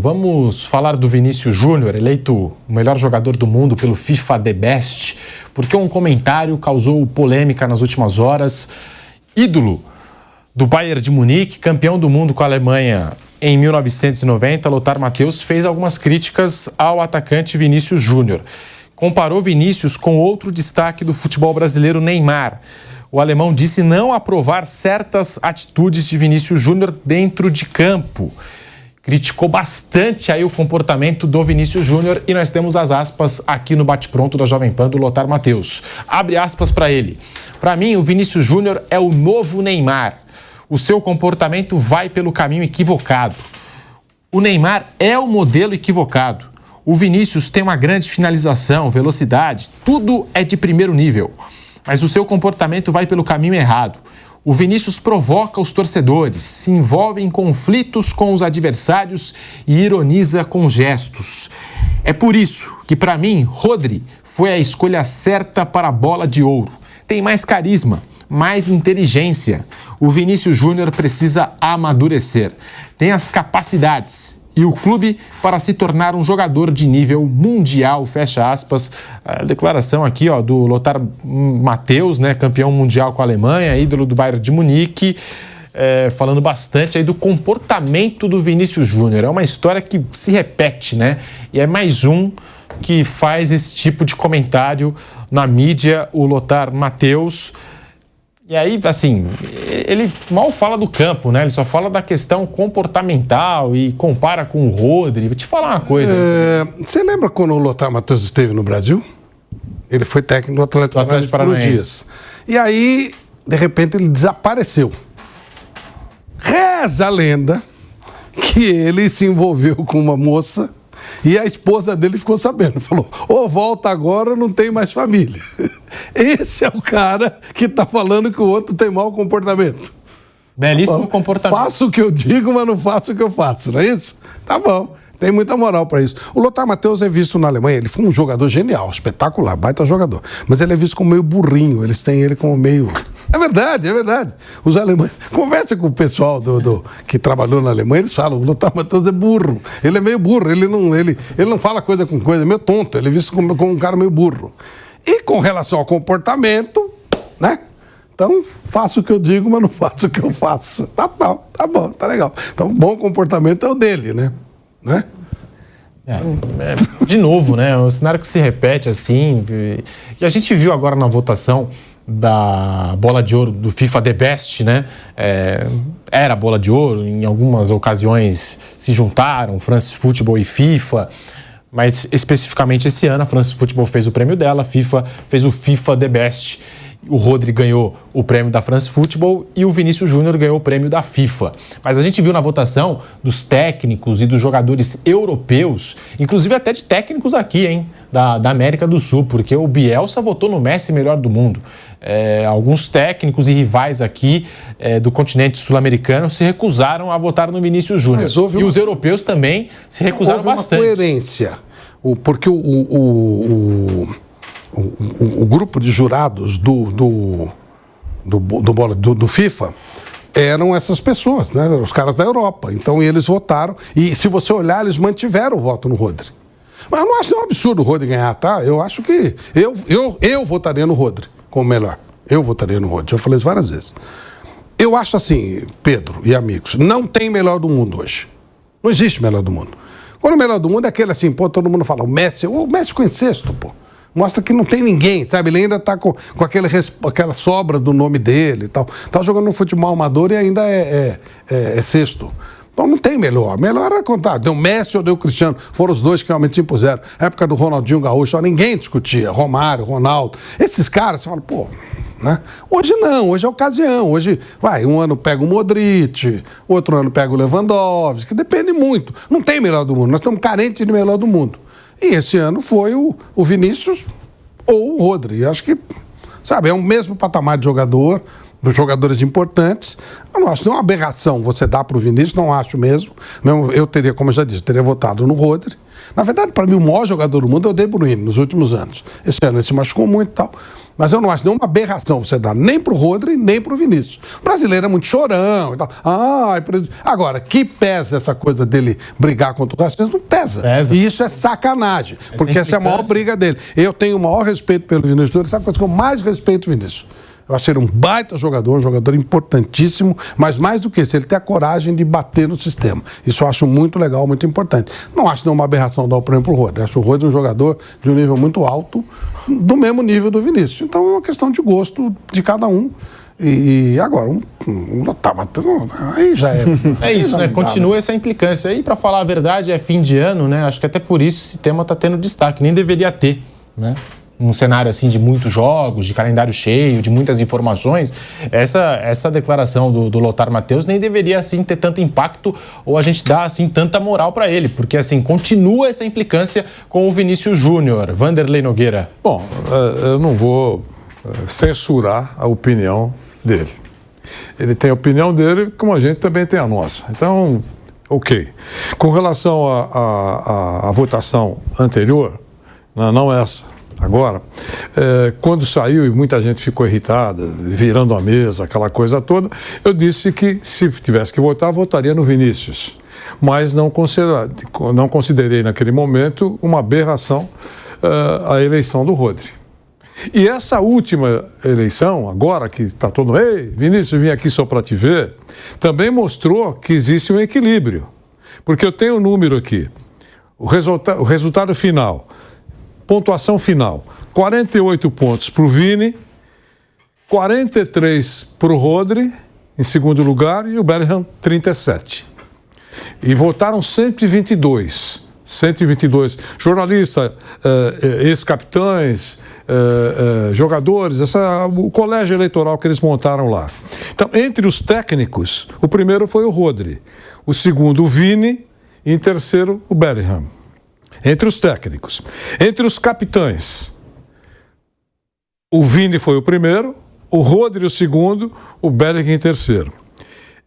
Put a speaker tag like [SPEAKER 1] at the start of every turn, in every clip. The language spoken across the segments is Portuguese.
[SPEAKER 1] vamos falar do Vinícius Júnior, eleito o melhor jogador do mundo pelo FIFA The Best, porque um comentário causou polêmica nas últimas horas. Ídolo do Bayern de Munique, campeão do mundo com a Alemanha em 1990, Lothar Matthäus fez algumas críticas ao atacante Vinícius Júnior. Comparou Vinícius com outro destaque do futebol brasileiro, Neymar. O alemão disse não aprovar certas atitudes de Vinícius Júnior dentro de campo. Criticou bastante aí o comportamento do Vinícius Júnior e nós temos as aspas aqui no Bate-Pronto da Jovem Pan do Lothar Matthäus. Abre aspas para ele. Para mim, o Vinícius Júnior é o novo Neymar. O seu comportamento vai pelo caminho equivocado. O Neymar é o modelo equivocado. O Vinícius tem uma grande finalização, velocidade, tudo é de primeiro nível. Mas o seu comportamento vai pelo caminho errado. O Vinícius provoca os torcedores, se envolve em conflitos com os adversários e ironiza com gestos. É por isso que, para mim, Rodri foi a escolha certa para a bola de ouro. Tem mais carisma, mais inteligência. O Vinícius Júnior precisa amadurecer. Tem as capacidades e o clube para se tornar um jogador de nível mundial, fecha aspas. A declaração aqui do Lothar Matthäus, né, campeão mundial com a Alemanha, ídolo do Bayern de Munique, falando bastante aí do comportamento do Vinícius Júnior. É uma história que se repete, né? E é mais um que faz esse tipo de comentário na mídia, o Lothar Matthäus. E aí, assim, ele mal fala do campo, né? Ele só fala da questão comportamental e compara com o Rodri. Vou te falar uma coisa.
[SPEAKER 2] Você lembra quando o Lothar Matthäus esteve no Brasil? Ele foi técnico do Atlético Paranaense. E aí, de repente, ele desapareceu. Reza a lenda que ele se envolveu com uma moça e a esposa dele ficou sabendo. Falou, volta agora, não tem mais família. Esse é o cara que está falando que o outro tem mau comportamento.
[SPEAKER 1] Belíssimo comportamento.
[SPEAKER 2] Faço o que eu digo, mas não faço o que eu faço, não é isso? Tá bom, tem muita moral para isso. O Lothar Matthäus é visto na Alemanha, ele foi um jogador genial, espetacular, baita jogador. Mas ele é visto como meio burrinho, eles têm ele como meio... É verdade, é verdade. Os alemães... Conversa com o pessoal que trabalhou na Alemanha, eles falam, o Lothar Matthäus é burro. Ele é meio burro, ele não fala coisa com coisa, é meio tonto, ele é visto como um cara meio burro. E com relação ao comportamento, né? Então, faço o que eu digo, mas não faço o que eu faço. Tá bom, tá legal. Então, bom comportamento é o dele, né?
[SPEAKER 1] De novo, né? É um cenário que se repete assim. E a gente viu agora na votação da bola de ouro do FIFA The Best, né? Era a bola de ouro, em algumas ocasiões se juntaram, France Football e FIFA. Mas especificamente esse ano a France Football fez o prêmio dela, a FIFA fez o FIFA The Best. O Rodri ganhou o prêmio da France Football e o Vinícius Júnior ganhou o prêmio da FIFA. Mas a gente viu na votação dos técnicos e dos jogadores europeus, inclusive até de técnicos aqui, hein, da América do Sul, porque o Bielsa votou no Messi melhor do mundo. Alguns técnicos e rivais aqui do continente sul-americano se recusaram a votar no Vinícius Júnior. E os europeus também se recusaram bastante.
[SPEAKER 2] Houve uma coerência, porque o grupo de jurados do FIFA eram essas pessoas, né? Os caras da Europa. Então eles votaram e, se você olhar, eles mantiveram o voto no Rodri. Mas eu não acho um absurdo o Rodri ganhar, tá? Eu acho que eu votaria no Rodri como melhor. Eu votaria no Rodri. Eu falei isso várias vezes. Eu acho assim, Pedro e amigos, não tem melhor do mundo hoje. Não existe melhor do mundo. Quando o melhor do mundo é aquele assim, todo mundo fala, o Messi ficou em sexto, pô. Mostra que não tem ninguém, sabe? Ele ainda está com aquela sobra do nome dele e tal. Está jogando no futebol amador e ainda é sexto. Então não tem melhor. Melhor era contar. Deu Messi ou deu Cristiano. Foram os dois que realmente se impuseram. Na época do Ronaldinho Gaúcho, ninguém discutia. Romário, Ronaldo. Esses caras, você fala, pô... Né? Hoje não, hoje é ocasião. Hoje, um ano pega o Modric, outro ano pega o Lewandowski, que depende muito. Não tem melhor do mundo. Nós estamos carentes de melhor do mundo. E esse ano foi o Vinícius ou o Rodri. Acho que, sabe, é o mesmo patamar de jogador, dos jogadores importantes. Eu não acho, não é uma aberração você dar para o Vinícius, não acho mesmo. Eu teria, como eu já disse, teria votado no Rodri. Na verdade, para mim, o maior jogador do mundo é o De Bruyne, nos últimos anos. Esse ano ele se machucou muito e tal. Mas eu não acho nenhuma aberração você dar nem pro Rodri, nem pro Vinícius. O brasileiro é muito chorão e tal. Agora, que pesa essa coisa dele brigar contra o racismo? Não pesa. E isso é sacanagem, porque essa é a maior briga dele. Eu tenho o maior respeito pelo Vinícius. Sabe a coisa que eu mais respeito o Vinícius? Eu achei ele um baita jogador, um jogador importantíssimo, mas mais do que isso, ele tem a coragem de bater no sistema. Isso eu acho muito legal, muito importante. Não acho nenhuma aberração dar o prêmio pro Rodri. Acho o Rodri um jogador de um nível muito alto, do mesmo nível do Vinícius. Então é uma questão de gosto de cada um. E agora, tá batendo, aí já é.
[SPEAKER 1] É isso, né? Continua essa implicância. E para falar a verdade, é fim de ano, né? Acho que até por isso esse tema tá tendo destaque. Nem deveria ter, né? Um cenário assim de muitos jogos, de calendário cheio, de muitas informações, essa declaração do Lothar Matheus nem deveria assim ter tanto impacto ou a gente dar assim tanta moral para ele, porque assim continua essa implicância com o Vinícius Júnior. Vanderlei Nogueira.
[SPEAKER 3] Bom, eu não vou censurar a opinião dele. Ele tem a opinião dele, como a gente também tem a nossa. Então, ok. Com relação à votação anterior, não essa. Agora, quando saiu e muita gente ficou irritada, virando a mesa, aquela coisa toda, eu disse que se tivesse que votar, votaria no Vinícius. Mas não considerei naquele momento uma aberração a eleição do Rodri. E essa última eleição, agora que está todo mundo, ei, Vinícius, vim aqui só para te ver, também mostrou que existe um equilíbrio. Porque eu tenho um número aqui, o resultado final. Pontuação final, 48 pontos para o Vini, 43 para o Rodri, em segundo lugar, e o Bellingham, 37. E votaram 122 jornalistas, ex-capitães, jogadores, o colégio eleitoral que eles montaram lá. Então, entre os técnicos, o primeiro foi o Rodri, o segundo o Vini e em terceiro o Bellingham. Entre os técnicos. Entre os capitães, o Vini foi o primeiro, o Rodri o segundo, o Bellingham em terceiro.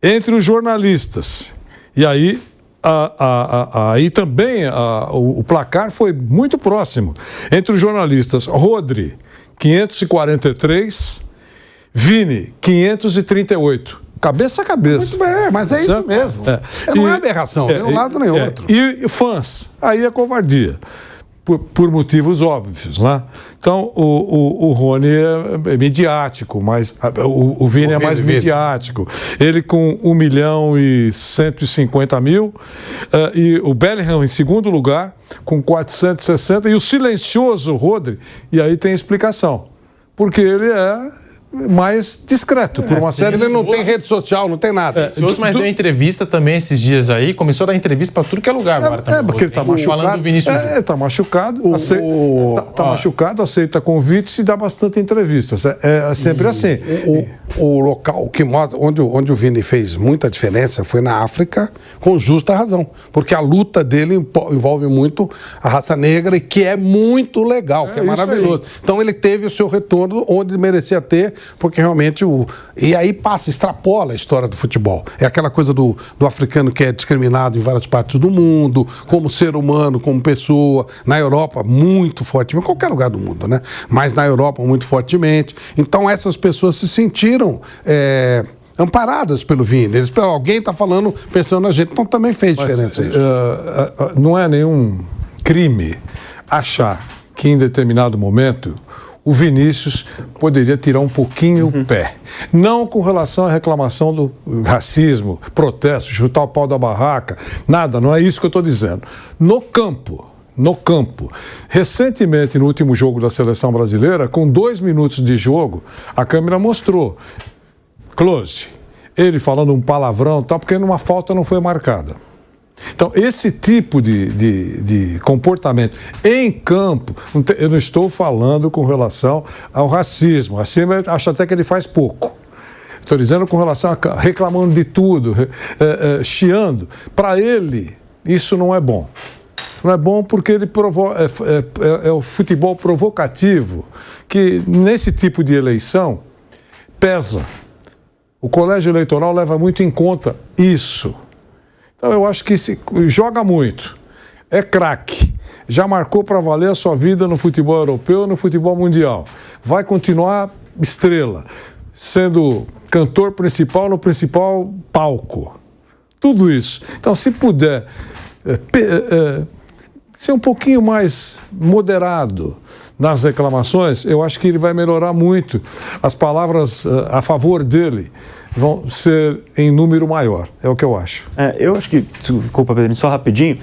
[SPEAKER 3] Entre os jornalistas, e aí, aí também o placar foi muito próximo. Entre os jornalistas, Rodri, 543, Vini, 538. Cabeça a cabeça.
[SPEAKER 2] Muito bem, mas é isso mesmo. Não é aberração, nem um lado nem outro.
[SPEAKER 3] E fãs, aí é covardia. Por motivos óbvios, né? Então, o Rony é midiático, mas o Vini é mais midiático. Ele com 1.150.000, e o Bellingham em segundo lugar, com 460, e o silencioso Rodri, e aí tem explicação. Porque ele é mais discreto, por uma série...
[SPEAKER 2] Ele não tem rede social, não tem nada.
[SPEAKER 1] Mas deu entrevista também esses dias aí, começou a dar entrevista para tudo que é lugar agora.
[SPEAKER 3] Porque ele está machucado. Falando do Vinícius. Está machucado, machucado, aceita convites e dá bastante entrevistas. É sempre assim.
[SPEAKER 2] O local que mostra, onde o Vini fez muita diferença foi na África, com justa razão. Porque a luta dele envolve muito a raça negra, e que é muito legal, que é maravilhoso. Então ele teve o seu retorno onde merecia ter, porque realmente e aí extrapola a história do futebol. É aquela coisa do africano que é discriminado em várias partes do mundo, como ser humano, como pessoa. Na Europa, muito fortemente, em qualquer lugar do mundo, né? Mas na Europa, muito fortemente. Então, essas pessoas se sentiram amparadas pelo Vini. Alguém está falando, pensando na gente, então também fez diferença isso.
[SPEAKER 3] Não é nenhum crime achar que em determinado momento o Vinícius poderia tirar um pouquinho o pé. Não com relação à reclamação do racismo, protesto, chutar o pau da barraca, nada, não é isso que eu estou dizendo. No campo, recentemente no último jogo da seleção brasileira, com 2 minutos de jogo, a câmera mostrou, close, ele falando um palavrão, porque uma falta não foi marcada. Então, esse tipo de comportamento em campo, eu não estou falando com relação ao racismo. Assim, eu acho até que ele faz pouco. Estou dizendo com relação a reclamando de tudo, chiando. Para ele, isso não é bom. Não é bom porque ele é o futebol provocativo, que nesse tipo de eleição pesa. O colégio eleitoral leva muito em conta isso. Então, eu acho que joga muito, é craque, já marcou para valer a sua vida no futebol europeu e no futebol mundial. Vai continuar estrela, sendo cantor principal no principal palco. Tudo isso. Então, se puder ser um pouquinho mais moderado nas reclamações, eu acho que ele vai melhorar muito. As palavras a favor dele vão ser em número maior, é o que eu acho.
[SPEAKER 4] Eu acho que, desculpa, Pedrinho, só rapidinho,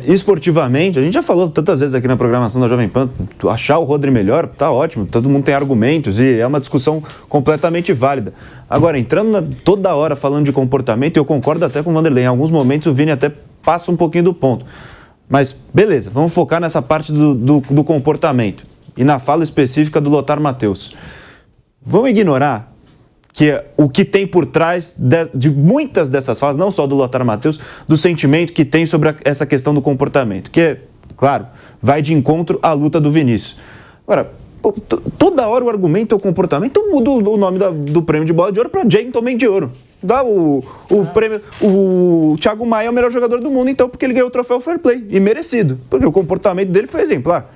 [SPEAKER 4] esportivamente, a gente já falou tantas vezes aqui na programação da Jovem Pan, achar o Rodri melhor, tá ótimo, todo mundo tem argumentos e é uma discussão completamente válida. Agora, entrando toda hora falando de comportamento, eu concordo até com o Vanderlei, em alguns momentos o Vini até passa um pouquinho do ponto. Mas, beleza, vamos focar nessa parte do comportamento e na fala específica do Lothar Matheus. Vamos ignorar que o que tem por trás de muitas dessas falas, não só do Lothar Matheus, do sentimento que tem sobre essa questão do comportamento, que, claro, vai de encontro à luta do Vinícius. Agora, toda hora o argumento é o comportamento, então muda o nome do prêmio de bola de ouro para Gentleman de Ouro. Dá o prêmio. O Thiago Maia é o melhor jogador do mundo, então, porque ele ganhou o troféu Fair Play, e merecido, porque o comportamento dele foi exemplar.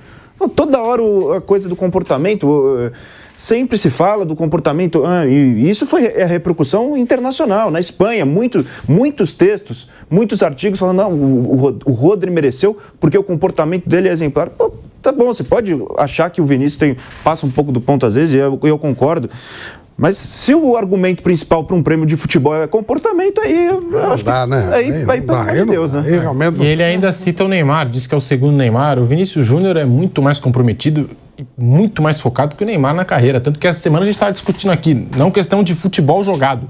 [SPEAKER 4] Toda hora a coisa do comportamento. Sempre se fala do comportamento, e isso foi a repercussão internacional. Na Espanha, muitos textos, muitos artigos falando, não, o Rodri mereceu porque o comportamento dele é exemplar. Pô, tá bom, você pode achar que o Vinícius passa um pouco do ponto às vezes, e eu concordo. Mas se o argumento principal para um prêmio de futebol é comportamento, aí eu acho
[SPEAKER 2] dá,
[SPEAKER 4] que
[SPEAKER 2] né?
[SPEAKER 4] aí vai pelo amor de Deus, né?
[SPEAKER 1] E ele ainda cita o Neymar, diz que é o segundo Neymar. O Vinícius Júnior é muito mais comprometido e muito mais focado que o Neymar na carreira. Tanto que essa semana a gente estava discutindo aqui, não questão de futebol jogado,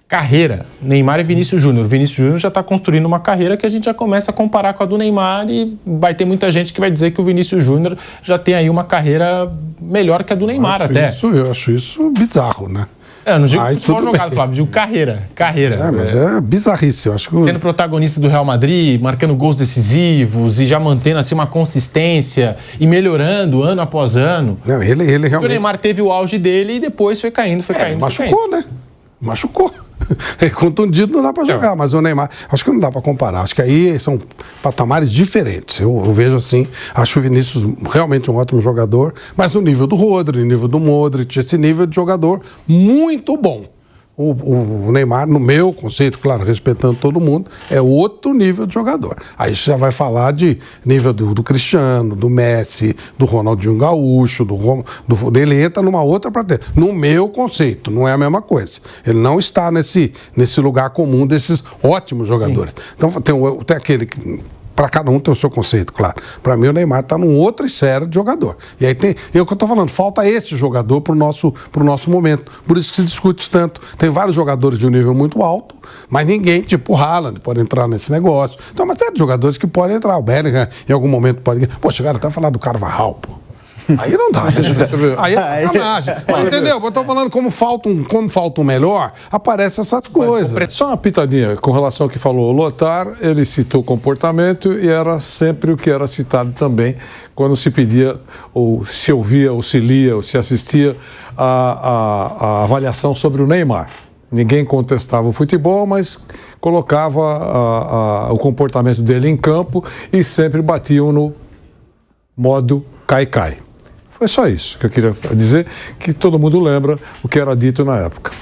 [SPEAKER 1] carreira, Neymar e Vinícius Júnior. O Vinícius Júnior já está construindo uma carreira que a gente já começa a comparar com a do Neymar e vai ter muita gente que vai dizer que o Vinícius Júnior já tem aí uma carreira melhor que a do Neymar até.
[SPEAKER 2] Eu acho isso bizarro, né?
[SPEAKER 1] Eu não digo futebol jogado, Flávio, digo carreira.
[SPEAKER 2] Mas é bizarrice, eu acho que...
[SPEAKER 1] Sendo protagonista do Real Madrid, marcando gols decisivos e já mantendo assim uma consistência e melhorando ano após ano.
[SPEAKER 2] Não, ele realmente...
[SPEAKER 1] O Neymar teve o auge dele e depois foi caindo.
[SPEAKER 2] Machucou, né? Machucou. Contundido não dá para jogar, mas o Neymar, acho que não dá para comparar. Acho que aí são patamares diferentes. Eu vejo assim, acho o Vinícius realmente um ótimo jogador, mas o nível do Rodri, o nível do Modric, esse nível de jogador muito bom. O Neymar, no meu conceito, claro, respeitando todo mundo, é outro nível de jogador. Aí você já vai falar de nível do Cristiano, do Messi, do Ronaldinho Gaúcho, ele entra numa outra prateleira. No meu conceito, não é a mesma coisa. Ele não está nesse lugar comum desses ótimos jogadores. Sim. Então tem aquele que... Para cada um tem o seu conceito, claro. Para mim, o Neymar está num outro esfera de jogador. E aí tem... É o que eu estou falando, falta esse jogador para o nosso momento. Por isso que se discute tanto. Tem vários jogadores de um nível muito alto, mas ninguém, tipo o Haaland, pode entrar nesse negócio. Então, mas tem jogadores que podem entrar. O Bellingham, em algum momento, pode... Pô, chegaram até a falar do Carvajal, pô. Aí não dá, aí é sacanagem. Mas, entendeu? Eu tô falando como falta um melhor, aparecem essas coisas.
[SPEAKER 3] Só uma pitadinha com relação ao que falou o Lothar, ele citou comportamento e era sempre o que era citado também quando se pedia, ou se ouvia, ou se lia, ou se assistia a avaliação sobre o Neymar. Ninguém contestava o futebol, mas colocava o comportamento dele em campo e sempre batiam no modo cai-cai. Foi só isso que eu queria dizer, que todo mundo lembra o que era dito na época.